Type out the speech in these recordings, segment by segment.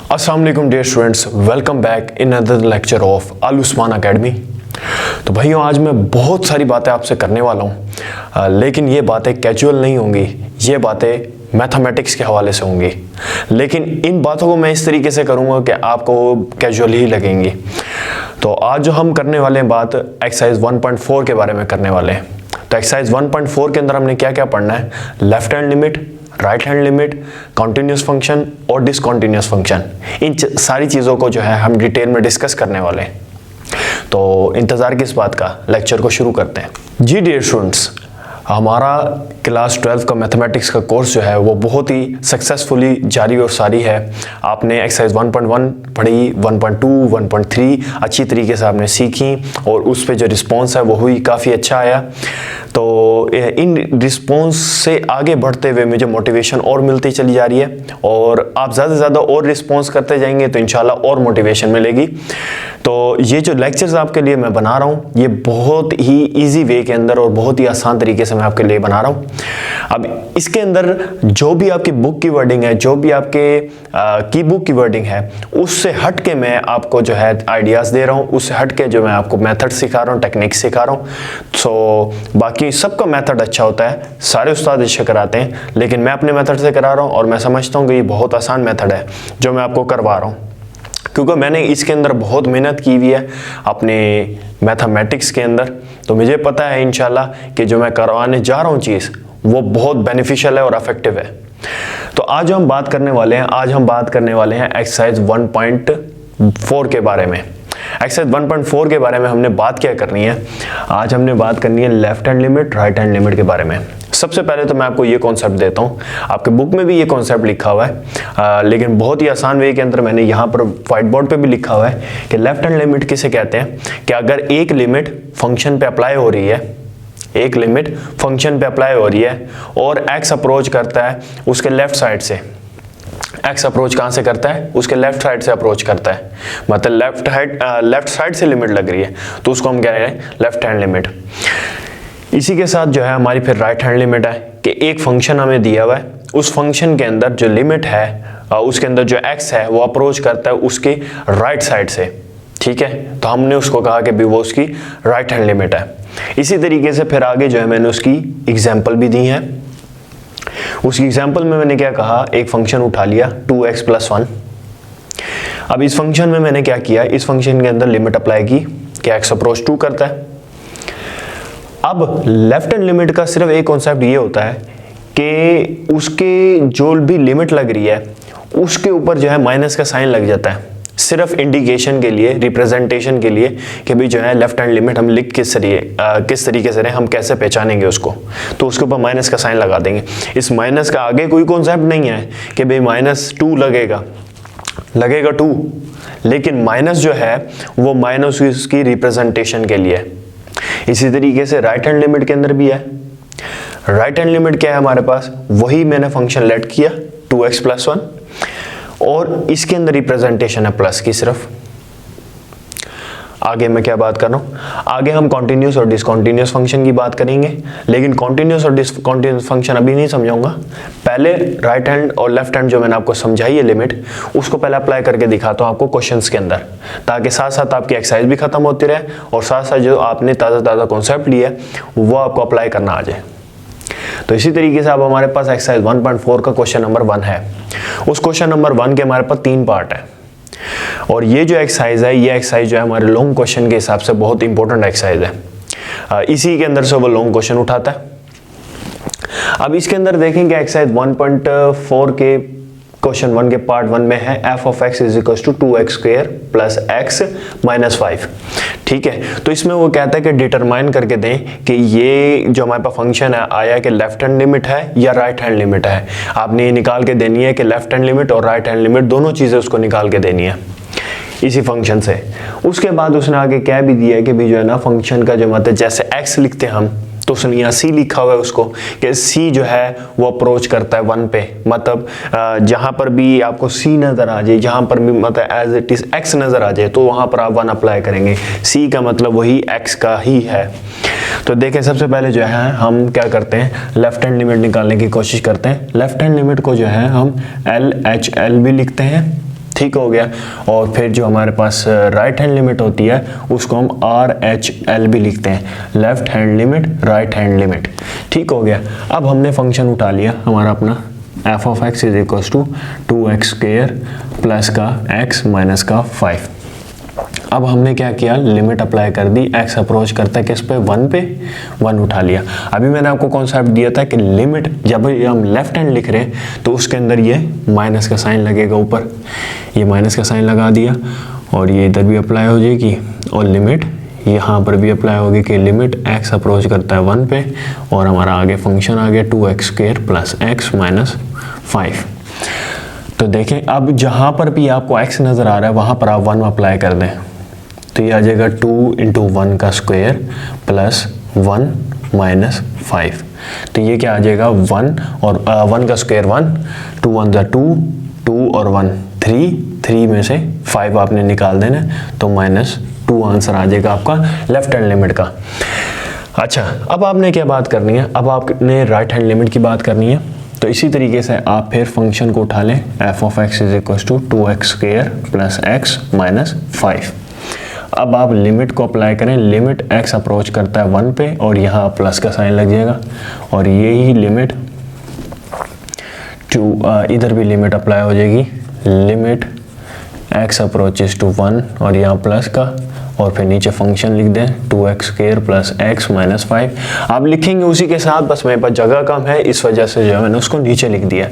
अस्सलाम वालेकुम dear students, welcome back in another lecture of Al Usman Academy. तो भाइयों, आज मैं बहुत सारी बातें आपसे करने वाला हूँ, लेकिन ये बातें कैजुअल नहीं होंगी, ये बातें मैथमेटिक्स के हवाले से होंगी। लेकिन इन बातों को मैं इस तरीके से करूँगा कि आपको कैजुअल ही लगेंगी। तो आज जो हम करने वाले हैं बात एक्सरसाइज 1.4 के बारे में करने वाले हैं। तो एक्सरसाइज 1.4 के अंदर हमने क्या क्या पढ़ना है? Left hand limit, right hand limit, continuous function और डिसकॉन्टिन्यूस फंक्शन। इन सारी चीज़ों को जो है हम डिटेल में डिस्कस करने वाले हैं। तो इंतज़ार किस बात का, लेक्चर को शुरू करते हैं। जी डियर स्टूडेंट्स, हमारा क्लास 12 का मैथमेटिक्स का कोर्स जो है वो बहुत ही सक्सेसफुली जारी और सारी है। आपने एक्सरसाइज 1.1 पढ़ी, 1.2, 1.3 अच्छी तरीके से आपने सीखी और उस पे जो रिस्पॉन्स है वो हुई काफ़ी अच्छा आया। तो इन रिस्पॉन्स से आगे बढ़ते हुए मुझे मोटिवेशन और मिलती चली जा रही है और आप ज़्यादा से ज़्यादा और रिस्पॉन्स करते जाएंगे तो इंशाल्लाह और मोटिवेशन मिलेगी। तो ये जो लेक्चर्स आपके लिए मैं बना रहा हूँ ये बहुत ही इजी वे के अंदर और बहुत ही आसान तरीके से मैं आपके लिए बना रहा हूँ। अब इसके अंदर जो भी आपकी बुक की वर्डिंग है, जो भी आपके की बुक की वर्डिंग है, उससे हट के मैं आपको जो है आइडियाज़ दे रहा हूँ, उससे हट के जो मैं आपको मेथड सिखा रहा हूँ, टेक्निक सिखा रहा हूँ। सो बाकी सबका मेथड अच्छा होता है, सारे उस्ताद अच्छे कराते हैं, लेकिन मैं अपने मेथड से करा रहा हूँ और मैं समझता हूँ कि ये बहुत आसान मेथड है जो मैं आपको करवा रहा हूँ, क्योंकि मैंने इसके अंदर बहुत मेहनत की हुई है अपने मैथमेटिक्स के अंदर। तो मुझे पता है इंशाल्लाह कि जो मैं करवाने जा रहा हूँ चीज़ वो बहुत बेनिफिशियल है और अफेक्टिव है। तो आज हम बात करने वाले हैं एक्सरसाइज 1.4 के बारे में। एक्सरसाइज 1.4 के बारे में हमने बात क्या करनी है? आज हमने बात करनी है left hand limit, right hand limit के बारे में। सबसे पहले तो मैं आपको ये कॉन्सेप्ट देता हूँ, आपके बुक में भी ये कॉन्सेप्ट लिखा हुआ है, लेकिन बहुत ही आसान वे के अंदर मैंने यहाँ पर व्हाइट बोर्ड पे भी लिखा हुआ है कि लेफ्ट हैंड लिमिट किसे कहते हैं कि अगर एक लिमिट फंक्शन पे अप्लाई हो रही है, एक लिमिट फंक्शन पे अप्लाई हो रही है और x अप्रोच करता है उसके लेफ्ट साइड से। x अप्रोच कहाँ से करता है? उसके लेफ्ट साइड से अप्रोच करता है, मतलब लेफ्ट साइड से लिमिट लग रही है, तो उसको हम कह रहे हैं लेफ्ट हैंड लिमिट। इसी के साथ जो है हमारी फिर राइट हैंड लिमिट है कि एक फंक्शन हमें दिया हुआ है, उस फंक्शन के अंदर जो लिमिट है उसके अंदर जो x है वो अप्रोच करता है उसके राइट साइड से। ठीक है, तो हमने उसको कहा कि भी वो उसकी राइट हैंड लिमिट है। इसी तरीके से फिर आगे जो है मैंने उसकी एग्जाम्पल भी दी है। उस एग्जाम्पल में मैंने क्या कहा, एक फंक्शन उठा लिया 2x + 1। अब इस फंक्शन में मैंने क्या किया, इस फंक्शन के अंदर लिमिट अप्लाई की कि x अप्रोच 2 करता है। अब लेफ्ट हैंड लिमिट का सिर्फ एक कॉन्सेप्ट ये होता है कि उसके जो भी लिमिट लग रही है उसके ऊपर जो है माइनस का साइन लग जाता है, सिर्फ इंडिकेशन के लिए, रिप्रेजेंटेशन के लिए कि भाई जो है लेफ्ट हैंड लिमिट हम लिख किस तरीके से रहे, हम कैसे पहचानेंगे उसको, तो उसके ऊपर माइनस का साइन लगा देंगे। इस माइनस का आगे कोई कॉन्सेप्ट नहीं है कि भाई -2 लगेगा 2, लेकिन माइनस जो है वो माइनस उसकी रिप्रेजेंटेशन के लिए। इसी तरीके से राइट हैंड लिमिट के अंदर भी है। राइट हैंड लिमिट क्या है हमारे पास? वही मैंने फंक्शन लेट किया 2x + 1 और इसके अंदर रिप्रेजेंटेशन है प्लस की सिर्फ। आगे मैं क्या बात कर रहा हूँ, आगे हम कॉन्टिन्यूस और डिसकॉन्टिन्यूस फंक्शन की बात करेंगे, लेकिन कॉन्टिन्यूस और डिसकॉन्टिन्यूस फंक्शन अभी नहीं समझाऊंगा। पहले राइट हैंड और लेफ्ट हैंड जो मैंने आपको समझाई है लिमिट, उसको पहले अप्लाई करके दिखाता हूँ आपको क्वेश्चंस के अंदर, ताकि साथ साथ आपकी एक्सरसाइज भी खत्म होती रहे और साथ साथ जो आपने ताज़ा कॉन्सेप्ट लिया है वो आपको अप्लाई करना आ जाए। तो इसी तरीके से अब हमारे पास एक्सरसाइज 1.4 का क्वेश्चन नंबर 1 है। उस क्वेश्चन नंबर 1 के हमारे पास 3 पार्ट है और ये जो एक्सरसाइज है, ये एक्सरसाइज जो है हमारे लॉन्ग क्वेश्चन के हिसाब से बहुत इंपॉर्टेंट एक्सरसाइज है। इसी के अंदर से वो लॉन्ग क्वेश्चन उठाता है। अब इसके अंदर देखेंगे एक्सरसाइज 1.4 के क्वेश्चन 1 के पार्ट 1 में है f(x) = 2x² + x - 5। ठीक है, तो इसमें वो कहता है कि डिटरमाइन करके दें कि ये जो हमारे पास फंक्शन है आया कि लेफ्ट हैंड लिमिट है या राइट हैंड लिमिट है। आपने ये निकाल के देनी है कि लेफ्ट हैंड लिमिट और राइट हैंड लिमिट दोनों चीज़ें उसको निकाल के देनी है इसी फंक्शन से। उसके बाद उसने आगे क्या भी दिया है कि भी जो है ना फंक्शन का जो मतलब जैसे x लिखते हैं हम, तो उसने यहाँ c लिखा हुआ है उसको कि c जो है वो अप्रोच करता है 1 पे, मतलब जहाँ पर भी आपको c नज़र आ जाए, जहाँ पर भी मतलब एज इट इज़ x नज़र आ जाए तो वहाँ पर आप 1 अप्लाई करेंगे। c का मतलब वही x का ही है। तो देखें सबसे पहले जो है हम क्या करते हैं, लेफ्ट हैंड लिमिट निकालने की कोशिश करते हैं। लेफ्ट हैंड लिमिट को जो है हम LHL भी लिखते हैं ठीक हो गया। और फिर जो हमारे पास राइट हैंड लिमिट होती है उसको हम RHL भी लिखते हैं, left hand limit, right hand limit. ठीक हो गया। अब हमने फंक्शन उठा लिया हमारा अपना f of x is equal to 2x square plus का x माइनस का 5। अब हमने क्या किया, लिमिट अप्लाई कर दी, x अप्रोच करता है किस पे, 1 पे, 1 उठा लिया। अभी मैंने आपको कॉन्सेप्ट दिया था कि लिमिट जब हम लेफ्ट हैंड लिख रहे हैं तो उसके अंदर ये माइनस का साइन लगेगा ऊपर, ये माइनस का साइन लगा दिया और ये इधर भी अप्लाई हो जाएगी और लिमिट यहाँ पर भी अप्लाई होगी कि लिमिट x अप्रोच करता है 1 पे और हमारा आगे फंक्शन आ गया 2x square plus x minus 5। तो देखें अब जहाँ पर भी आपको x नज़र आ रहा है वहाँ पर आप 1 अप्लाई कर दें तो ये आ जाएगा 2 इंटू 1 का स्क्वायर प्लस 1 माइनस 5। तो ये क्या आ जाएगा 1 और 1 का स्क्वायर 1, 2 1 ज़ा 2, 2 और 1 3, 3 में से 5 आपने निकाल देना तो माइनस 2 आंसर आ जाएगा आपका लेफ्ट हैंड लिमिट का। अच्छा, अब आपने क्या बात करनी है, अब आपने राइट हैंड लिमिट की बात करनी है। तो इसी तरीके से आप फिर फंक्शन को उठा लें, f of x is equal to 2x square plus x minus 5। अब आप लिमिट को अप्लाई करें, लिमिट x अप्रोच करता है 1 पे और यहाँ प्लस का साइन लग जाएगा और यही लिमिट टू इधर भी लिमिट अप्लाई हो जाएगी, लिमिट x अप्रोचेस टू 1 और यहाँ प्लस का और फिर नीचे फंक्शन लिख दें 2x square plus x minus 5। आप लिखेंगे उसी के साथ, बस मेरे पास जगह कम है इस वजह से जो है मैंने उसको नीचे लिख दिया।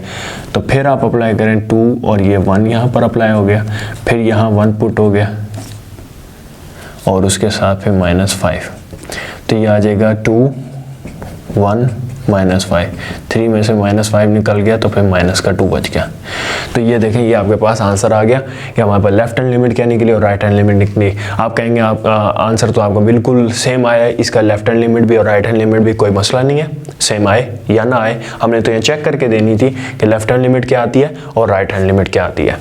तो फिर आप अप्लाई करें 2 और ये 1 यहाँ पर अप्लाई हो गया, फिर यहाँ 1 पुट हो गया और उसके साथ फिर माइनस 5। तो ये आ जाएगा 2 1 माइनस 5, 3 में से माइनस 5 निकल गया तो फिर माइनस का 2 बच गया। तो ये देखें ये आपके पास आंसर आ गया कि हमारे पास लेफ्ट हैंड लिमिट क्या निकली और राइट हैंड लिमिट निकली। आप कहेंगे आप आंसर तो आपको बिल्कुल सेम आया है, इसका लेफ्ट हैंड लिमिट भी और राइट हैंड लिमिट भी कोई मसला नहीं है, सेम आए या ना आए, हमने तो ये चेक करके देनी थी कि लेफ्ट हैंड लिमिट क्या आती है और राइट हैंड लिमिट क्या आती है।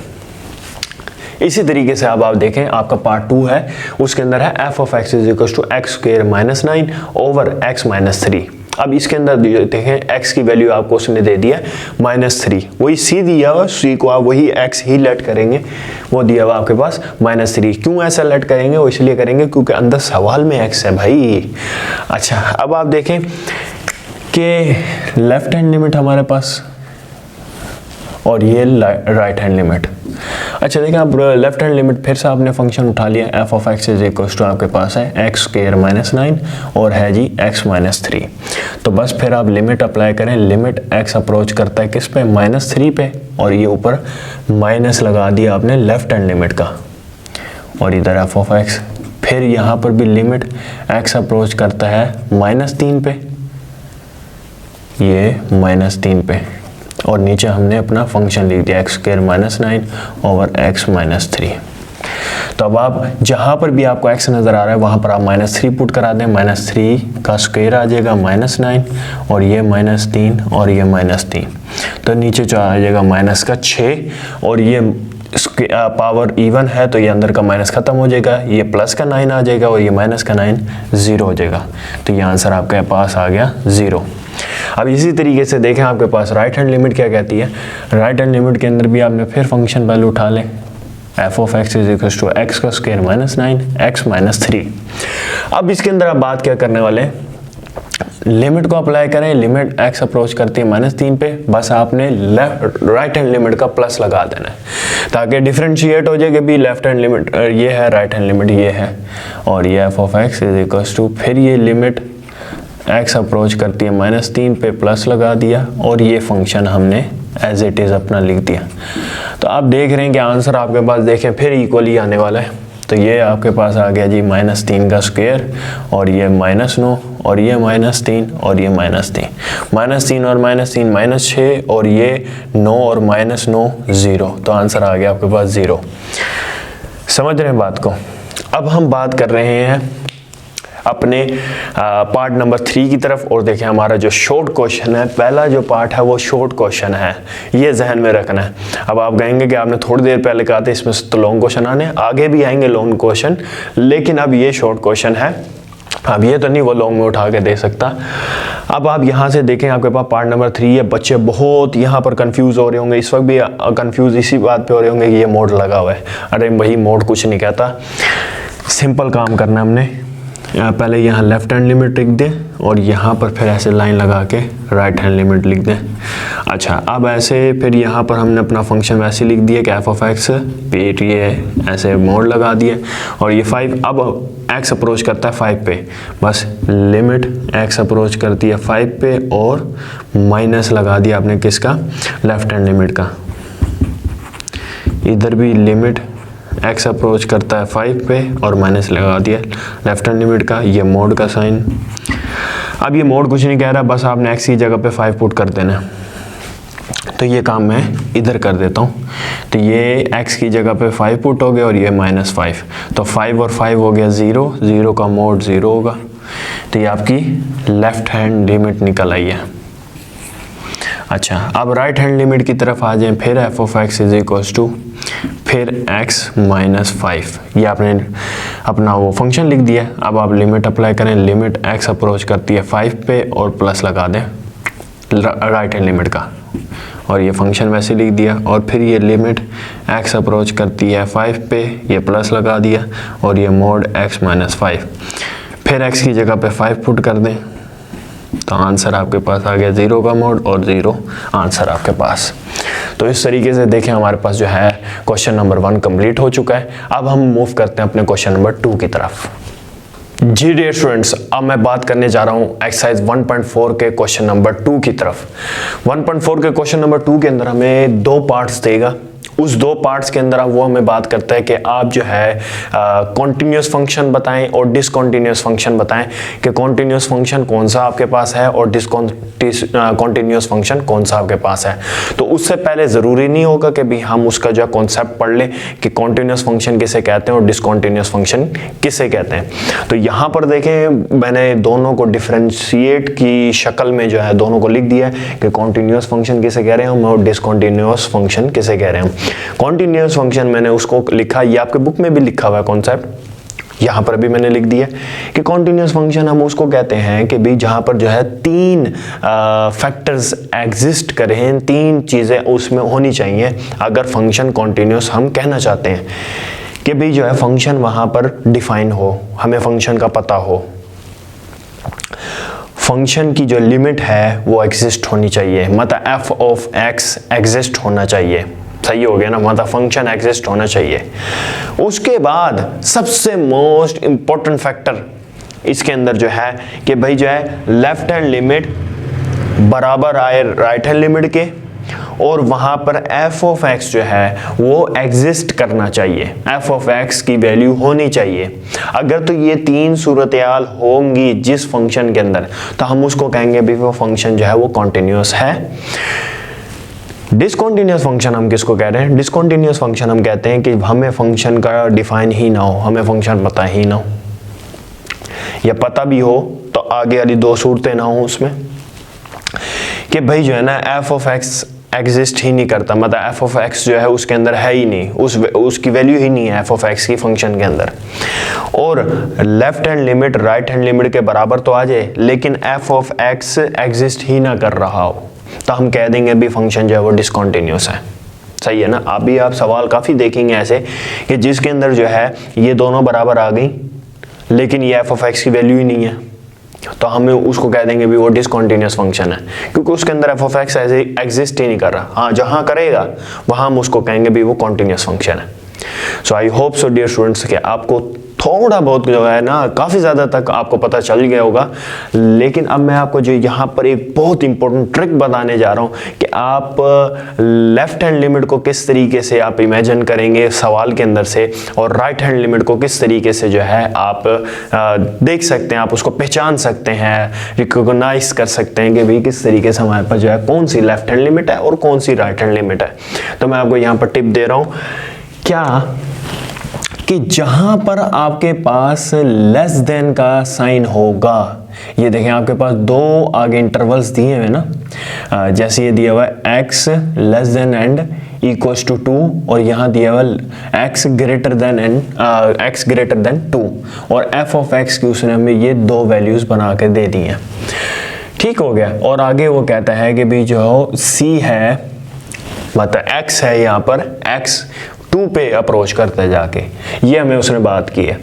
इसी तरीके से अब आप देखें आपका पार्ट 2 है, उसके अंदर है f of x is equal to x square minus 9 over x minus 3। अब इसके अंदर देखें x की वैल्यू आपको उसने दे दिया -3, वही c दिया हुआ, c को आप वही x ही लेट करेंगे, वो दिया हुआ आपके पास -3। क्यों ऐसा लेट करेंगे, वो इसलिए करेंगे क्योंकि अंदर सवाल में x है भाई। अच्छा, अब आप देखें कि लेफ्ट हैंड लिमिट हमारे पास और ये राइट हैंड लिमिट। अच्छा देखें आप लेफ्ट हैंड लिमिट फिर से आपने फंक्शन उठा लिया, f of x is equal to आपके पास है x स्क्वायर माइनस 9 और है जी x माइनस 3। तो बस फिर आप लिमिट अप्लाई करें, लिमिट x अप्रोच करता है किस पे, -3 पे और ये ऊपर माइनस लगा दिया आपने लेफ्ट हैंड लिमिट का और इधर f ऑफ x। फिर यहाँ पर भी लिमिट x अप्रोच करता है -3 पे, ये -3 पे और नीचे हमने अपना फंक्शन लिख दिया x square minus 9 over x minus 3। तो अब आप जहाँ पर भी आपको x नज़र आ रहा है वहाँ पर आप -3 पुट करा दें, -3 का स्क्वायर आ जाएगा -9 और ये -3 और ये -3। तो नीचे जो आ जाएगा माइनस का 6 और ये पावर इवन है तो ये अंदर का माइनस ख़त्म हो जाएगा, ये प्लस का 9 आ जाएगा और ये माइनस का 9 0 हो जाएगा। तो ये आंसर आपके पास आ गया 0। अब इसी तरीके से देखें आपके पास राइट हैंड लिमिट क्या कहती है। राइट हैंड लिमिट के अंदर भी आपने फिर फंक्शन वैल्यू उठा लें, f of x is equal to x का स्क्वायर माइनस 9 x माइनस 3। अब इसके अंदर आप बात क्या करने वाले हैं, लिमिट को अप्लाई करें, लिमिट x अप्रोच करती है -3 पे, बस आपने राइट हैंड लिमिट का प्लस लगा देना है ताकि डिफरेंशिएट हो जाए कि भी लेफ्ट हैंड लिमिट ये है, राइट हैंड लिमिट ये है और ये f of x is equal to फिर ये लिमिट x अप्रोच करती है -3 पे, प्लस लगा दिया और ये फंक्शन हमने एज इट इज़ अपना लिख दिया। तो आप देख रहे हैं कि आंसर आपके पास देखें फिर इक्वली आने वाला है। तो ये आपके पास आ गया जी -3 का स्क्वायर और ये -9 और ये -3 और ये -3, -3 और -3 -6 और ये 9 और -9 0। तो आंसर आ गया आपके पास 0। समझ रहे हैं बात को। अब हम बात कर रहे हैं अपने पार्ट नंबर 3 की तरफ और देखें हमारा जो शॉर्ट क्वेश्चन है, पहला जो पार्ट है वो शॉर्ट क्वेश्चन है, ये जहन में रखना है। अब आप कहेंगे कि आपने थोड़ी देर पहले कहा था इसमें तो लॉन्ग क्वेश्चन आने, आगे भी आएंगे लॉन्ग क्वेश्चन, लेकिन अब ये शॉर्ट क्वेश्चन है अब ये तो नहीं वो लॉन्ग में उठा के दे सकता। अब आप यहाँ से देखें, आपके पास पार्ट नंबर 3 है। बच्चे बहुत यहाँ पर कंफ्यूज हो रहे होंगे, इस वक्त भी कंफ्यूज इसी बात पे हो रहे होंगे कि ये मोड लगा हुआ है। अरे भाई मोड कुछ नहीं कहता, सिंपल काम करना है हमने। पहले यहाँ लेफ्ट हैंड लिमिट लिख दें और यहाँ पर फिर ऐसे लाइन लगा के राइट हैंड लिमिट लिख दें। अच्छा, अब ऐसे फिर यहाँ पर हमने अपना फंक्शन वैसे लिख दिया कि एफ ऑफ एक्स पेट ये ऐसे मोड लगा दिए और ये 5। अब एक्स अप्रोच करता है 5 पे, बस लिमिट एक्स अप्रोच करती है 5 पे और माइनस लगा दिया आपने किसका, लेफ्ट हैंड लिमिट का। इधर भी लिमिट एक्स अप्रोच करता है 5 पे और माइनस लगा दिया लेफ्ट हैंड लिमिट का, ये मोड का साइन। अब ये मोड कुछ नहीं कह रहा, बस आपने एक्स की जगह पे 5 पुट कर देना। तो ये काम मैं इधर कर देता हूँ। तो ये x की जगह पे 5 पुट हो गया और ये -5, तो 5 और 5 हो गया 0, 0 का मोड 0 होगा। तो ये आपकी लेफ्ट हैंड लिमिट निकल आई है। अच्छा, अब राइट हैंड लिमिट की तरफ आ जाएं, फिर f of x is equals to फिर x -5, ये आपने अपना वो फंक्शन लिख दिया। अब आप लिमिट अप्लाई करें, लिमिट x अप्रोच करती है 5 पे और प्लस लगा दें राइट हैंड लिमिट का, और ये फंक्शन वैसे लिख दिया। और फिर ये लिमिट x अप्रोच करती है 5 पे, ये प्लस लगा दिया और ये मोड x -5। फिर x की जगह पे 5 पुट कर दें, तो आंसर आपके पास आ गया 0 का मोड और 0 आंसर आपके पास। तो इस तरीके से देखें हमारे पास जो है क्वेश्चन नंबर 1 कंप्लीट हो चुका है। अब हम मूव करते हैं अपने क्वेश्चन नंबर 2 की तरफ। जी डियर स्टूडेंट्स, अब मैं बात करने जा रहा हूं एक्सरसाइज 1.4 के क्वेश्चन नंबर 2 की तरफ। 1.4 के क्वेश्चन नंबर 2 के अंदर हमें 2 पार्ट्स देगा। उस 2 पार्ट्स के अंदर वो हमें बात करता है कि आप जो है कॉन्टिन्यूस फंक्शन बताएं और डिसकॉन्टिन्यूस फंक्शन बताएं कि कॉन्टिन्यूस फंक्शन कौन सा आपके पास है और डिसकॉन्टिन्यूस फंक्शन कौन सा आपके पास है। तो उससे पहले ज़रूरी नहीं होगा कि भी हम उसका जो कॉन्सेप्ट पढ़ लें कि कॉन्टिन्यूस फंक्शन किसे कहते हैं और डिसकॉन्टिन्यूस फंक्शन किसे कहते हैं। तो यहाँ पर देखें, मैंने दोनों को डिफ्रेंशिएट की शक्ल में जो है दोनों को लिख दिया है कि कॉन्टिन्यूस फंक्शन किसे कह रहे हैं हम और डिसकॉन्टिन्यूस फंक्शन किसे कह रहे हैं। कॉन्टिन्यूस फंक्शन मैंने उसको लिखा, ये आपके बुक में भी लिखा हुआ है कॉन्सेप्ट, यहाँ पर भी मैंने लिख दिया कि कॉन्टिन्यूस फंक्शन हम उसको कहते हैं कि भाई जहाँ पर जो है 3 फैक्टर्स एग्जिस्ट करें, 3 चीज़ें उसमें होनी चाहिए अगर फंक्शन कॉन्टिन्यूस हम कहना चाहते हैं कि भाई जो है फंक्शन वहाँ पर डिफाइन हो, हमें फंक्शन का पता हो, फंक्शन की जो लिमिट है वो एग्जिस्ट होनी चाहिए, मतलब एफ ऑफ एक्स एग्जिस्ट होना चाहिए। सही हो गया ना, मतलब फंक्शन एग्जिस्ट होना चाहिए। उसके बाद सबसे मोस्ट इंपॉर्टेंट फैक्टर इसके अंदर जो है कि भाई जो है लेफ्ट हैंड लिमिट बराबर आए राइट हैंड लिमिट के, और वहां पर एफ ऑफ एक्स जो है वो एग्जिस्ट करना चाहिए, एफ ऑफ एक्स की वैल्यू होनी चाहिए। अगर तो ये 3 सूरत-ए-हाल होंगी जिस फंक्शन के अंदर, तो हम उसको कहेंगे भी वो फंक्शन जो है वो कॉन्टिन्यूस है। डिसकॉन्टिन्यूस फंक्शन हम किसको कह रहे हैं? डिसकॉन्टिन्यूस फंक्शन हम कहते हैं कि हमें फंक्शन का डिफाइन ही ना हो, हमें फंक्शन पता ही ना हो, या पता भी हो तो आगे वाली 2 सूरतें ना हो उसमें कि भाई जो है ना एफ ऑफ एक्स एग्जिस्ट ही नहीं करता, मतलब एफ ऑफ एक्स जो है उसके अंदर है ही नहीं, उसकी वैल्यू ही नहीं है एफ ऑफ एक्स की फंक्शन के अंदर, और left hand limit right hand limit के बराबर तो आ जाए लेकिन एफ ऑफ एक्स एग्जिस्ट ही ना कर रहा हो, तो हम कह देंगे भी फंक्शन जो है वो डिसकॉन्टिन्यूस है। सही है ना। अभी आप सवाल काफ़ी देखेंगे ऐसे कि जिसके अंदर जो है ये दोनों बराबर आ गई लेकिन ये एफ ऑफ एक्स की वैल्यू ही नहीं है, तो हमें उसको कह देंगे भी वो डिसकॉन्टिन्यूस फंक्शन है, क्योंकि उसके अंदर एफ ऑफ एक्स ऐसे एग्जिस्ट ही नहीं कर रहा। हाँ, जहाँ करेगा वहाँ हम उसको कहेंगे भी वो कॉन्टिन्यूस फंक्शन है। So I hope so dear students कि आपको थोड़ा बहुत जो है ना काफ़ी ज़्यादा तक आपको पता चल गया होगा, लेकिन अब मैं आपको जो यहाँ पर एक बहुत इंपॉर्टेंट ट्रिक बताने जा रहा हूँ कि आप लेफ्ट हैंड लिमिट को किस तरीके से आप इमेजिन करेंगे सवाल के अंदर से, और राइट हैंड लिमिट को किस तरीके से जो है आप देख सकते हैं, आप उसको पहचान सकते हैं, रिकॉग्नाइज कर सकते हैं कि भाई किस तरीके से हमारे पास जो है कौन सी लेफ्ट हैंड लिमिट है और कौन सी राइट हैंड लिमिट है। तो मैं आपको यहाँ पर टिप दे रहा हूँ क्या कि जहां पर आपके पास लेस देन का साइन होगा, ये देखें आपके पास 2 आगे इंटरवल्स दिए हुए ना, जैसे ये दिया हुआ है x less than and equals to 2 और यहाँ दिया हुआ x greater than and x greater than 2 और f ऑफ x की उसने हमें ये दो वैल्यूज़ बना के दे दी हैं। ठीक हो गया। और आगे वो कहता है कि भी जो c है मतलब x है यहाँ पर x 2 पे अप्रोच करता है जाके, ये हमें उसने बात की है।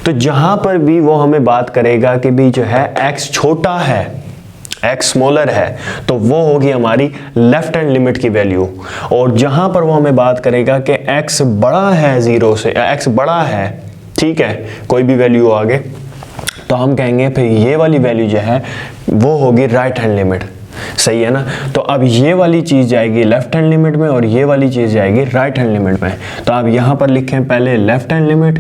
तो जहाँ पर भी वो हमें बात करेगा कि भी जो है x छोटा है, x स्मॉलर है, तो वो होगी हमारी लेफ्ट हैंड लिमिट की वैल्यू। और जहाँ पर वो हमें बात करेगा कि x बड़ा है 0 से, x बड़ा है, ठीक है, कोई भी वैल्यू आगे, तो हम कहेंगे फिर ये वाली वैल्यू जो है वो होगी राइट हैंड लिमिट। सही है ना। तो अब ये वाली चीज़ जाएगी लेफ्ट हैंड लिमिट में और ये वाली चीज़ जाएगी राइट हैंड लिमिट में। तो आप यहाँ पर लिखें पहले लेफ्ट हैंड लिमिट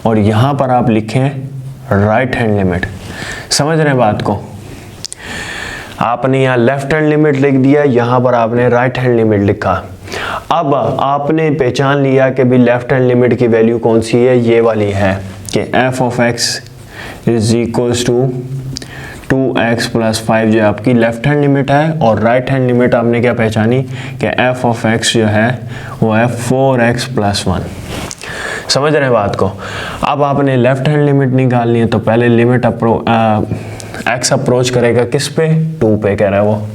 और यहाँ पर आप लिखें राइट हैंड लिमिट। समझ रहे हैं बात को। आपने यहाँ लेफ्ट हैंड लिमिट लिख दिया, यहाँ पर आपने राइट हैंड लिमिट लिखा। अब आपने पहचान लिया कि भी लेफ्ट हैंड लिमिट की वैल्यू कौन सी है, ये वाली है कि f of x is equals to 2x plus 5 जो आपकी लेफ्ट हैंड लिमिट है। और राइट हैंड लिमिट आपने क्या पहचानी कि f ऑफ x जो है वो है 4x प्लस 1। समझ रहे हैं बात को। अब आपने लेफ्ट हैंड लिमिट निकालनी है तो पहले लिमिट x अप्रोच करेगा किस पे, 2 पे कह रहा है वो,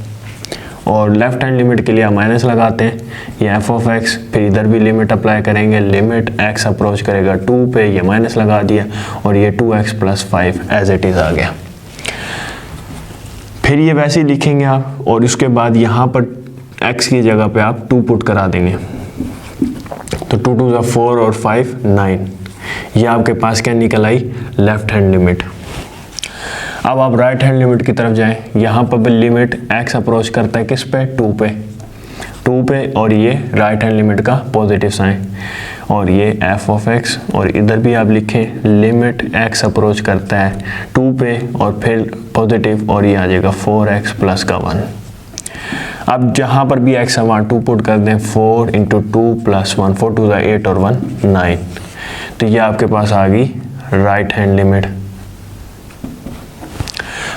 और लेफ्ट हैंड लिमिट के लिए हम माइनस लगाते हैं, ये f ऑफ x, फिर इधर भी लिमिट अप्लाई करेंगे, लिमिट x अप्रोच करेगा 2 पे, ये माइनस लगा दिया और ये 2x plus 5 as it is आ गया। फिर ये वैसे ही लिखेंगे आप और उसके बाद यहाँ पर x की जगह पे आप 2 पुट करा देंगे, तो 2 2 4 और 5 9, ये आपके पास क्या निकल आई, लेफ्ट हैंड लिमिट। अब आप राइट हैंड लिमिट की तरफ जाएं, यहाँ पर भी लिमिट x अप्रोच करता है किस पे, 2 पे और ये राइट हैंड लिमिट का पॉजिटिव साइन और ये f ऑफ x, और इधर भी आप लिखें लिमिट x अप्रोच करता है 2 पे और फिर पॉजिटिव और ये आ जाएगा 4x प्लस का 1। अब जहाँ पर भी x हम 2 पुट कर दें, 4 इंटू 2 प्लस 1, 4 2 8 और 1 9, तो ये आपके पास आ गई राइट हैंड लिमिट।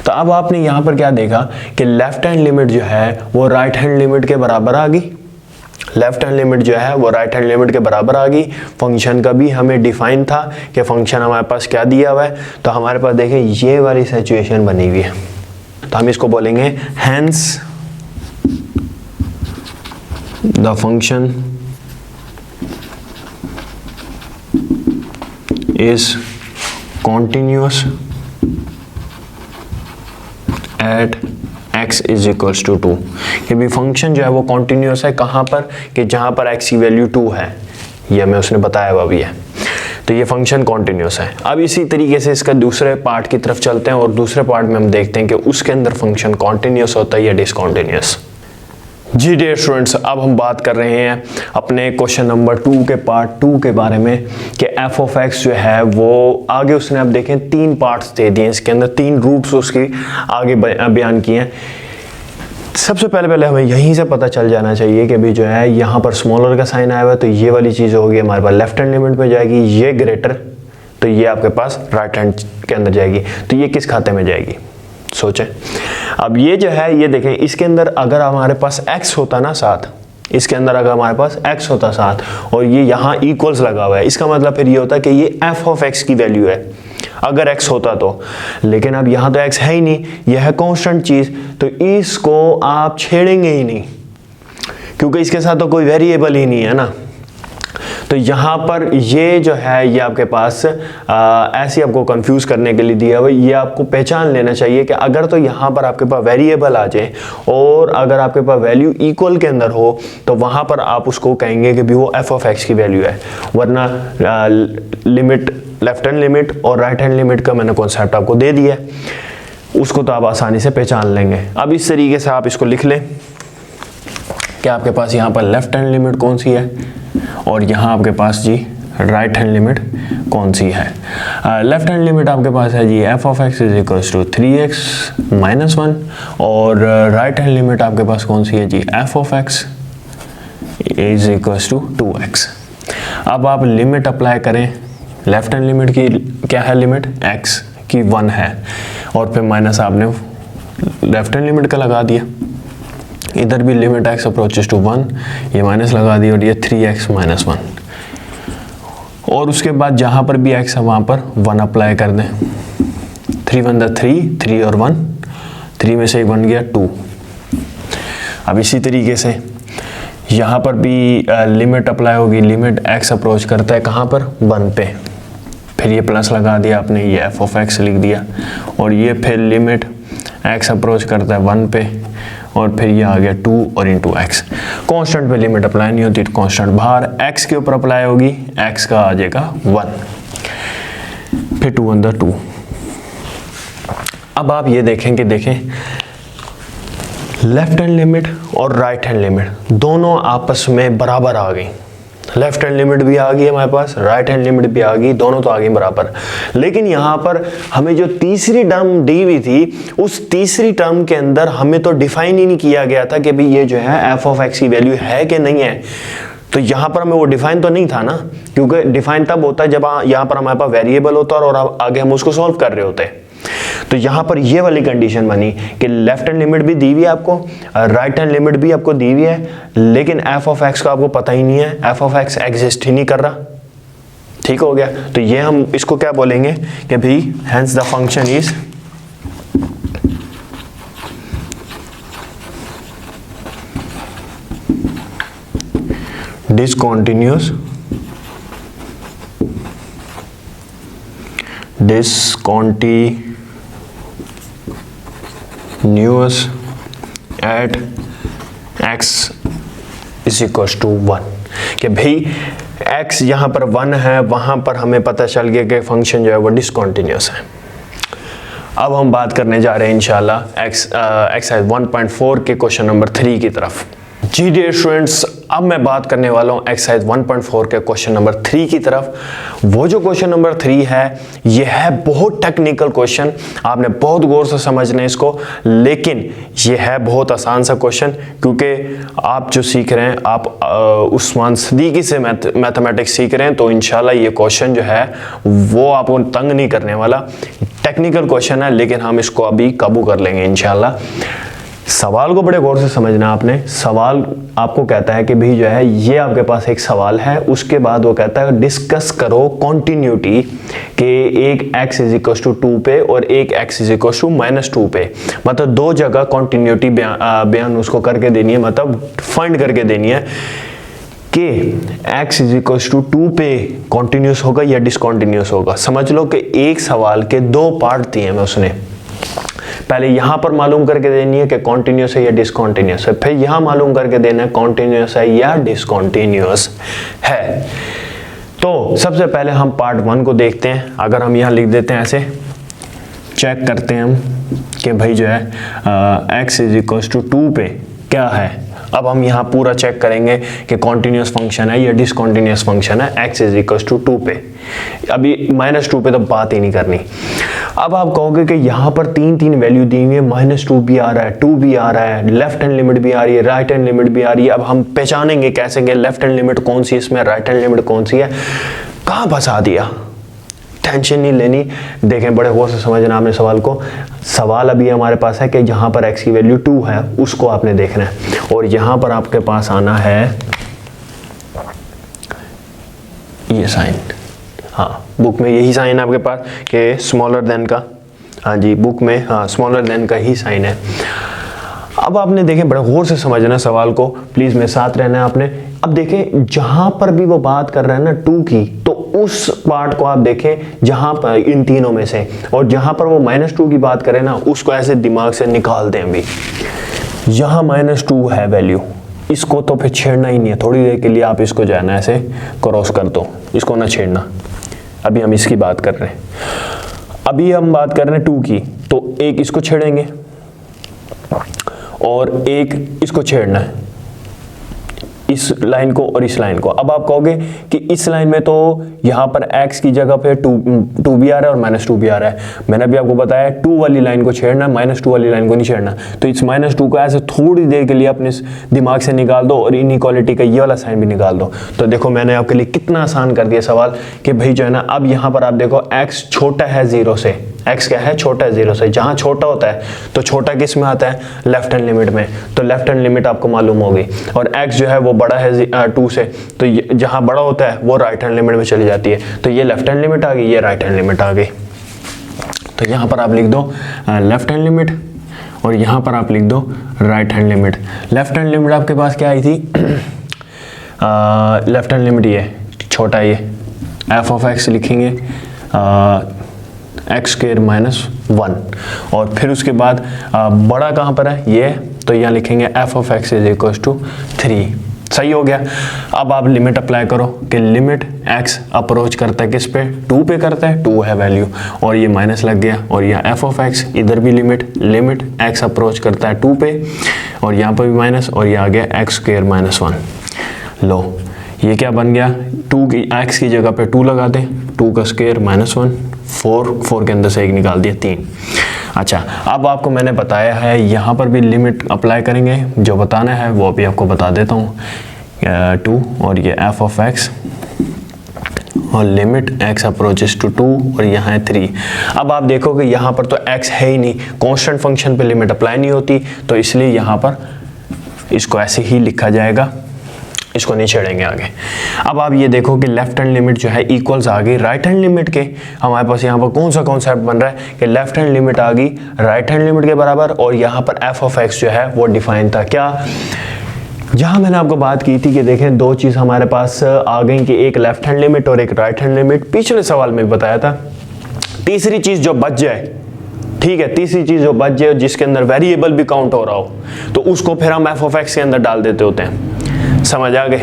तो अब आपने यहाँ पर क्या देखा कि लेफ्ट हैंड लिमिट जो है वो राइट हैंड लिमिट के बराबर आ गई। लेफ्ट हैंड लिमिट जो है वो राइट हैंड लिमिट के बराबर आ गई। फंक्शन का भी हमें डिफाइन था कि फंक्शन हमारे पास क्या दिया हुआ है, तो हमारे पास देखें ये वाली सिचुएशन बनी हुई है, तो हम इसको बोलेंगे hence the function is continuous at x is equals to 2, कि भी फंक्शन जो है वो कॉन्टिन्यूस है कहाँ पर, कि जहाँ पर x की वैल्यू 2 है, ये हमें उसने बताया हुआ भी है, तो ये फंक्शन कॉन्टिन्यूस है। अब इसी तरीके से इसका दूसरे पार्ट की तरफ चलते हैं और दूसरे पार्ट में हम देखते हैं कि उसके अंदर फंक्शन कॉन्टिन्यूस होता है या डिसकॉन्टिन्यूस। जी डियर स्टूडेंट्स, अब हम बात कर रहे हैं अपने क्वेश्चन नंबर 2 के पार्ट 2 के बारे में कि f ऑफ x जो है वो आगे उसने अब देखें 3 पार्ट्स दे दिए, इसके अंदर 3 रूट्स उसकी आगे बयान किए हैं। सबसे पहले हमें यहीं से पता चल जाना चाहिए कि भी जो है यहाँ पर स्मॉलर का साइन आया हुआ है, तो ये वाली चीज़ होगी हमारे पास लेफ्ट हैंड लिमिट में जाएगी, ये ग्रेटर, तो ये आपके पास राइट हैंड के अंदर जाएगी, तो ये किस खाते में जाएगी सोचें। अब ये जो है ये देखें, इसके अंदर अगर हमारे पास x होता ना साथ, इसके अंदर अगर हमारे पास x होता साथ और ये यहाँ इक्वल्स लगा हुआ है, इसका मतलब फिर ये होता है कि ये f ऑफ x की वैल्यू है अगर x होता तो, लेकिन अब यहाँ तो x है ही नहीं, यह है कांस्टेंट चीज़, तो इसको आप छेड़ेंगे ही नहीं क्योंकि इसके साथ तो कोई वेरिएबल ही नहीं है ना। तो यहाँ पर ये जो है ये आपके पास ऐसे आपको कंफ्यूज करने के लिए दिया हुआ, ये आपको पहचान लेना चाहिए कि अगर तो यहाँ पर आपके पास वेरिएबल आ जाए और अगर आपके पास वैल्यू इक्वल के अंदर हो तो वहाँ पर आप उसको कहेंगे कि भी वो f ऑफ x की वैल्यू है, वरना लिमिट लेफ्ट हैंड लिमिट और राइट हैंड लिमिट का मैंने कॉन्सेप्ट आपको दे दिया है, उसको तो आप आसानी से पहचान लेंगे। अब इस तरीके से आप इसको लिख लें कि आपके पास यहाँ पर लेफ्ट हैंड लिमिट कौन सी है और यहाँ आपके पास जी राइट हैंड लिमिट कौन सी है। लेफ्ट हैंड लिमिट आपके पास है जी f of x is equals to 3x minus 1 और राइट हैंड लिमिट आपके पास कौन सी है जी f of x is equals to 2x। अब आप लिमिट अप्लाई करें, लेफ्ट हैंड लिमिट की क्या है लिमिट, x की 1 है और फिर माइनस आपने लेफ्ट हैंड लिमिट का लगा दिया, इधर भी लिमिट x अप्रोचेस टू 1, ये माइनस लगा दिया और ये 3x माइनस 1, और उसके बाद जहाँ पर भी x है वहाँ पर 1 अप्लाई कर दें। 3 1 3, 3 और 1, 3 में से 1 बन गया 2। अब इसी तरीके से यहाँ पर भी लिमिट अप्लाई होगी, लिमिट x अप्रोच करता है कहाँ पर 1 पे, फिर ये प्लस लगा दिया आपने, ये f ऑफ x लिख दिया, और ये फिर लिमिट x अप्रोच करता है 1 पे, और फिर ये आ गया 2 और इंटू x। कांस्टेंट पे लिमिट अप्लाई नहीं होती, कांस्टेंट बाहर, x के ऊपर अप्लाई होगी, x का आ जाएगा 1, फिर 2 1 2। अब आप ये देखें लेफ्ट हैंड लिमिट और राइट हैंड लिमिट दोनों आपस में बराबर आ गई। लेफ्ट हैंड लिमिट भी आ गई हमारे पास, राइट हैंड लिमिट भी आ गई, दोनों तो आ गई बराबर। लेकिन यहाँ पर हमें जो तीसरी टर्म दी हुई थी, उस तीसरी टर्म के अंदर हमें तो डिफाइन ही नहीं किया गया था कि भाई ये जो है f ऑफ x की वैल्यू है कि नहीं है। तो यहाँ पर हमें वो डिफाइन तो नहीं था ना, क्योंकि डिफाइन तब होता है जब यहाँ पर हमारे पास वेरिएबल होता है और आगे हम उसको सॉल्व कर रहे होते हैं। तो यहाँ पर ये वाली कंडीशन बनी कि लेफ्ट हैंड लिमिट भी दी हुई है आपको, राइट हैंड लिमिट भी आपको दी हुई है, लेकिन f ऑफ x का आपको पता ही नहीं है, f ऑफ x एग्जिस्ट ही नहीं कर रहा। ठीक हो गया, तो ये हम इसको क्या बोलेंगे कि भाई hence the function is discontinuous at x is equals to 1, कि भाई x यहाँ पर 1 है, वहाँ पर हमें पता चल गया कि फंक्शन जो है वो डिसकॉन्टिन्यूस है। अब हम बात करने जा रहे हैं इंशाल्लाह एक्सरसाइज 1.4 के क्वेश्चन नंबर 3 की तरफ। जी डियर स्टूडेंट्स, अब मैं बात करने वाला हूँ एक्सरसाइज 1.4 के क्वेश्चन नंबर 3 की तरफ। वो जो क्वेश्चन नंबर 3 है, ये है बहुत टेक्निकल क्वेश्चन, आपने बहुत गौर से समझना है इसको, लेकिन ये है बहुत आसान सा क्वेश्चन, क्योंकि आप जो सीख रहे हैं, आप उस्मान सदीकी से मैथमेटिक्स सीख रहे हैं, तो इंशाल्लाह ये क्वेश्चन जो है वो आपको तंग नहीं करने वाला। टेक्निकल क्वेश्चन है, लेकिन हम इसको अभी काबू कर लेंगे इंशाल्लाह। सवाल को बड़े गौर से समझना आपने। सवाल आपको कहता है कि भाई जो है ये आपके पास एक सवाल है, उसके बाद वो कहता है डिस्कस करो कॉन्टिन्यूटी के एक x इज इक्वल टू 2 पे और एक x इज इक्वल टू -2 पे, मतलब दो जगह कॉन्टिन्यूटी बयान उसको करके देनी है, मतलब फाइंड करके देनी है कि x इज इक्वल टू 2 पे कॉन्टिन्यूस होगा या डिसकॉन्टिन्यूस होगा। समझ लो कि एक सवाल के दो पार्ट दिए हैं उसने, पहले यहां पर मालूम करके देनी है कि कॉन्टिन्यूस है या डिसकॉन्टिन्यूस है, फिर यहां मालूम करके देना है कॉन्टिन्यूस है या डिसकॉन्टिन्यूस है। तो सबसे पहले हम पार्ट 1 को देखते हैं। अगर हम यहां लिख देते हैं, ऐसे चेक करते हैं हम कि भाई जो है x इज इक्वल टू 2 पे क्या है। अब हम यहाँ पूरा चेक करेंगे कि कॉन्टिन्यूस फंक्शन है या डिसकॉन्टिन्यूस फंक्शन है, x इज इक्वल टू 2 पे। अभी -2 पे तो बात ही नहीं करनी। अब आप कहोगे कि यहाँ पर तीन वैल्यू दी हुई है, -2 भी आ रहा है, 2 भी आ रहा है, लेफ्ट हैंड लिमिट भी आ रही है, राइट हैंड लिमिट भी आ रही है। अब हम पहचानेंगे कैसे कि लेफ्ट हैंड लिमिट कौन सी है इसमें, राइट हैंड लिमिट कौन सी है। कहाँ फंसा दिया, टेंशन नहीं लेनी। देखें बड़े गौर से समझना आपने सवाल को। सवाल अभी हमारे पास है कि जहाँ पर x की वैल्यू 2 है उसको आपने देखना है, और यहाँ पर आपके पास आना है ये साइन। हाँ, बुक में यही साइन है आपके पास कि स्मॉलर देन का। हाँ जी, बुक में हाँ स्मॉलर देन का ही साइन है। अब आपने देखें बड़े गौर से समझना सवाल को, प्लीज़ मेरे साथ रहना है आपने। अब देखें जहाँ पर भी वो बात कर रहे हैं ना 2 की, तो उस पार्ट को आप देखें जहाँ पर इन तीनों में से, और जहाँ पर वो -2 की बात करें ना उसको ऐसे दिमाग से निकाल दें। अभी यहाँ -2 है वैल्यू, इसको तो फिर छेड़ना ही नहीं है। थोड़ी देर के लिए आप इसको जो है ना ऐसे क्रॉस कर दो, इसको ना छेड़ना। अभी हम इसकी बात कर रहे हैं, अभी हम बात कर रहे हैं 2 की, तो एक इसको छेड़ेंगे और एक इसको छेड़ना है, इस लाइन को और इस लाइन को। अब आप कहोगे कि इस लाइन में तो यहाँ पर x की जगह पे 2 भी आ रहा है और -2 भी आ रहा है। मैंने अभी आपको बताया 2 वाली लाइन को छेड़ना है, -2 वाली लाइन को नहीं छेड़ना। तो इस -2 को ऐसे थोड़ी देर के लिए अपने दिमाग से निकाल दो और इनइक्वालिटी का ये वाला साइन भी निकाल दो। तो देखो मैंने आपके लिए कितना आसान कर दिया सवाल कि भाई जो है ना, अब यहाँ पर आप देखो x छोटा है 0 से, x क्या है, छोटा है 0 से। जहाँ छोटा होता है तो छोटा किस में आता है, लेफ्ट हैंड लिमिट में, तो लेफ्ट हैंड लिमिट आपको मालूम होगी। और x जो है वो बड़ा है 2 से, तो जहाँ बड़ा होता है वो राइट हैंड लिमिट में चली जाती है। तो ये लेफ्ट हैंड लिमिट आ गई, ये राइट हैंड लिमिट आ गई। तो यहाँ पर आप लिख दो लेफ्ट हैंड लिमिट और यहाँ पर आप लिख दो right hand limit. Left hand limit आपके पास क्या आई थी, लेफ्ट हैंड लिमिट ये छोटा है, ये एफ ऑफ एक्स लिखेंगे एक्स स्क्वायर माइनस 1, और फिर उसके बाद बड़ा कहाँ पर है, ये, तो यहाँ लिखेंगे f of x is equal to 3। सही हो गया। अब आप लिमिट अप्लाई करो कि लिमिट x अप्रोच करता है किस पे, 2 पे करता है, 2 है वैल्यू, और ये माइनस लग गया, और यहाँ f ऑफ x इधर भी लिमिट x अप्रोच करता है 2 पे, और यहाँ पर भी माइनस, और ये आ गया एक्स स्क्वायर माइनस 1। लो ये क्या बन गया, 2 की x की जगह पे 2 लगा दें, 2 का स्क्वायर माइनस 1, 4 के अंदर से 1 निकाल दिया 3। अच्छा, अब आपको मैंने बताया है यहाँ पर भी लिमिट अप्लाई करेंगे, जो बताना है वो अभी आपको बता देता हूँ। 2 और ये एफ ऑफ एक्स और लिमिट x अप्रोचेस टू 2 और यहाँ है 3। अब आप देखोगे यहाँ पर तो x है ही नहीं, कांस्टेंट फंक्शन पे लिमिट अप्लाई नहीं होती, तो इसलिए यहाँ पर इसको ऐसे ही लिखा जाएगा, इसको नहीं छेड़ेंगे आगे। अब आप ये देखो कि लेफ्ट हैंड लिमिट जो है इक्वल्स आ गई राइट हैंड लिमिट के। हमारे पास यहाँ पर कौन सा कॉन्सेप्ट बन रहा है कि लेफ्ट हैंड लिमिट आ गई राइट हैंड लिमिट के बराबर, और यहाँ पर एफ ऑफ एक्स जो है वो डिफाइन था क्या, जहाँ मैंने आपको बात की थी कि देखें दो चीज़ हमारे पास आ गई कि एक लेफ्ट हैंड लिमिट और एक राइट हैंड लिमिट। पिछले सवाल में बताया था तीसरी चीज़ जो बच जाए, ठीक है, तीसरी चीज़ जो बच जाए जिसके अंदर वेरिएबल भी काउंट हो रहा हो, तो उसको फिर हम एफ ऑफ एक्स के अंदर डाल देते होते हैं। समझ आ गए।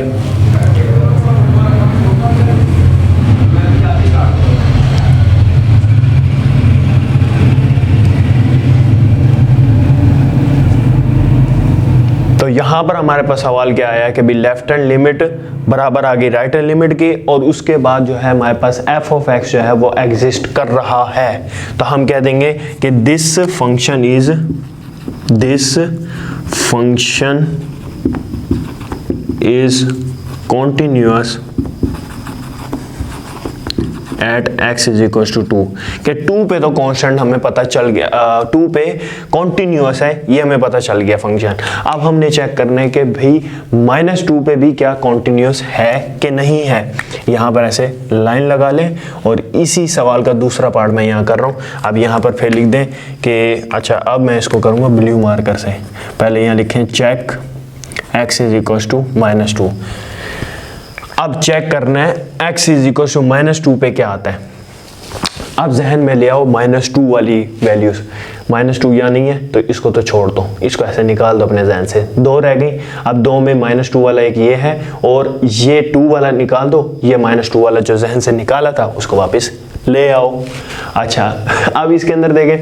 तो यहां पर हमारे पास सवाल क्या आया कि भी लेफ्ट हैंड लिमिट बराबर आ गई राइट हैंड लिमिट की, और उसके बाद जो है हमारे पास एफ ऑफ एक्स जो है वो एग्जिस्ट कर रहा है, तो हम कह देंगे कि this function is continuous at x is equals to 2, कि 2 पे तो कांस्टेंट हमें पता चल गया, 2 पे कॉन्टिन्यूस है ये हमें पता चल गया फंक्शन। अब हमने चेक करना है कि भाई -2 पे भी क्या कॉन्टिन्यूस है कि नहीं है। यहाँ पर ऐसे लाइन लगा लें, और इसी सवाल का दूसरा पार्ट मैं यहाँ कर रहा हूँ। अब यहाँ पर फिर लिख दें कि अच्छा, अब मैं इसको करूँगा ब्लू मार्कर से। पहले यहाँ लिखें check x is equal to -2। अब चेक करना है x इज इक्वल टू -2 पे क्या आता है। अब जहन में ले आओ -2 वाली वैल्यूज, -2 यहाँ नहीं है तो इसको तो छोड़ दो, इसको ऐसे निकाल दो अपने जहन से। 2 रह गई, अब 2 में -2 वाला एक ये है, और ये 2 वाला निकाल दो, ये -2 वाला जो जहन से निकाला था उसको वापस ले आओ। अच्छा, अब इसके अंदर देखें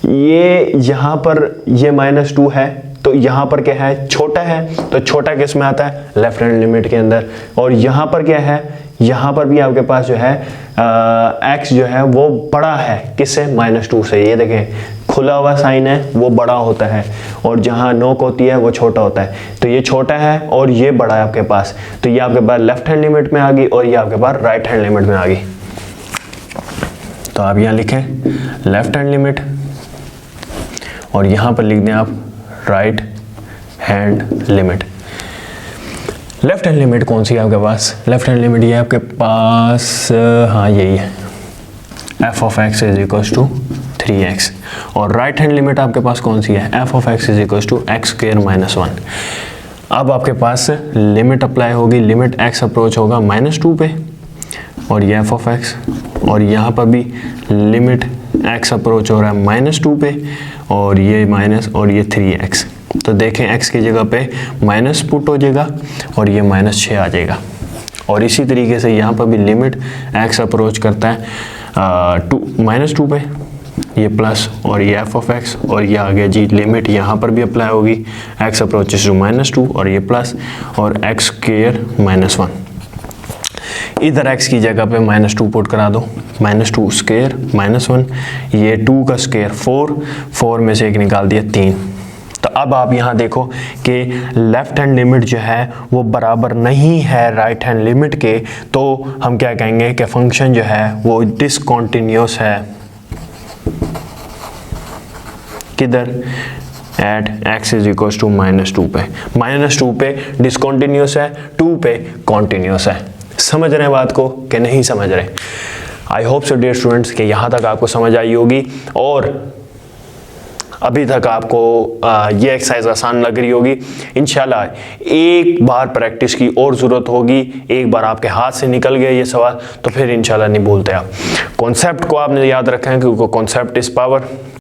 ये यहाँ पर ये -2 है, तो यहाँ पर क्या है, छोटा है, तो छोटा किस में आता है, लेफ्ट हैंड लिमिट के अंदर। और यहाँ पर क्या है, यहाँ पर भी आपके पास जो है x जो है वो बड़ा है किससे, -2 से। ये देखें खुला हुआ साइन है वो बड़ा होता है, और जहाँ नोक होती है वो छोटा होता है, तो ये छोटा है और ये बड़ा है आपके पास, तो ये आपके पास लेफ्ट हैंड लिमिट में आ गई और ये आपके पास राइट हैंड लिमिट में आ गई। तो आप यहाँ लिखें लेफ्ट हैंड लिमिट, और यहाँ पर लिख दें आप right hand limit. Left hand limit कौन सी है आपके पास, लेफ्ट हैंड लिमिट ये आपके पास, हाँ यही है, f of x is equal to 3x, और राइट हैंड लिमिट आपके पास कौन सी है, f of x is equal to x square minus 1। अब आपके पास लिमिट अप्लाई होगी, लिमिट x अप्रोच होगा -2 पे, और ये एफ ऑफ एक्स, और यहाँ पर भी लिमिट x अप्रोच हो रहा है -2 पे, और ये माइनस, और ये 3x। तो देखें x की जगह पे माइनस पुट हो जाएगा और ये -6 आ जाएगा। और इसी तरीके से यहाँ पर भी लिमिट x अप्रोच करता है -2 पे, ये प्लस, और ये एफ ऑफ एक्स, और ये आ गया जी लिमिट यहाँ पर भी अप्लाई होगी, x अप्रोचेस टू -2, और ये प्लस, और एक्स स्क्वायर -1। इधर x की जगह पे -2 पुट करा दो, -2 स्क्वायर -1, ये 2 का स्क्वायर 4 में से एक निकाल दिया 3। तो अब आप यहाँ देखो कि लेफ्ट हैंड लिमिट जो है वो बराबर नहीं है राइट हैंड लिमिट के, तो हम क्या कहेंगे कि फंक्शन जो है वो डिसकंटिन्यूअस है। किधर, at x is equal to -2 पे। -2 पे डिसकॉन्टिन्यूस है, 2 पे कॉन्टिन्यूस है। समझ रहे हैं बात को कि नहीं समझ रहे? I hope so dear students कि यहाँ तक आपको समझ आई होगी और अभी तक आपको ये एक्सरसाइज आसान लग रही होगी। इंशाल्लाह एक बार प्रैक्टिस की और ज़रूरत होगी, एक बार आपके हाथ से निकल गया ये सवाल तो फिर इंशाल्लाह नहीं भूलते आप। कॉन्सेप्ट को आपने याद रखा है क्योंकि कॉन्सेप्ट इज़ पावर।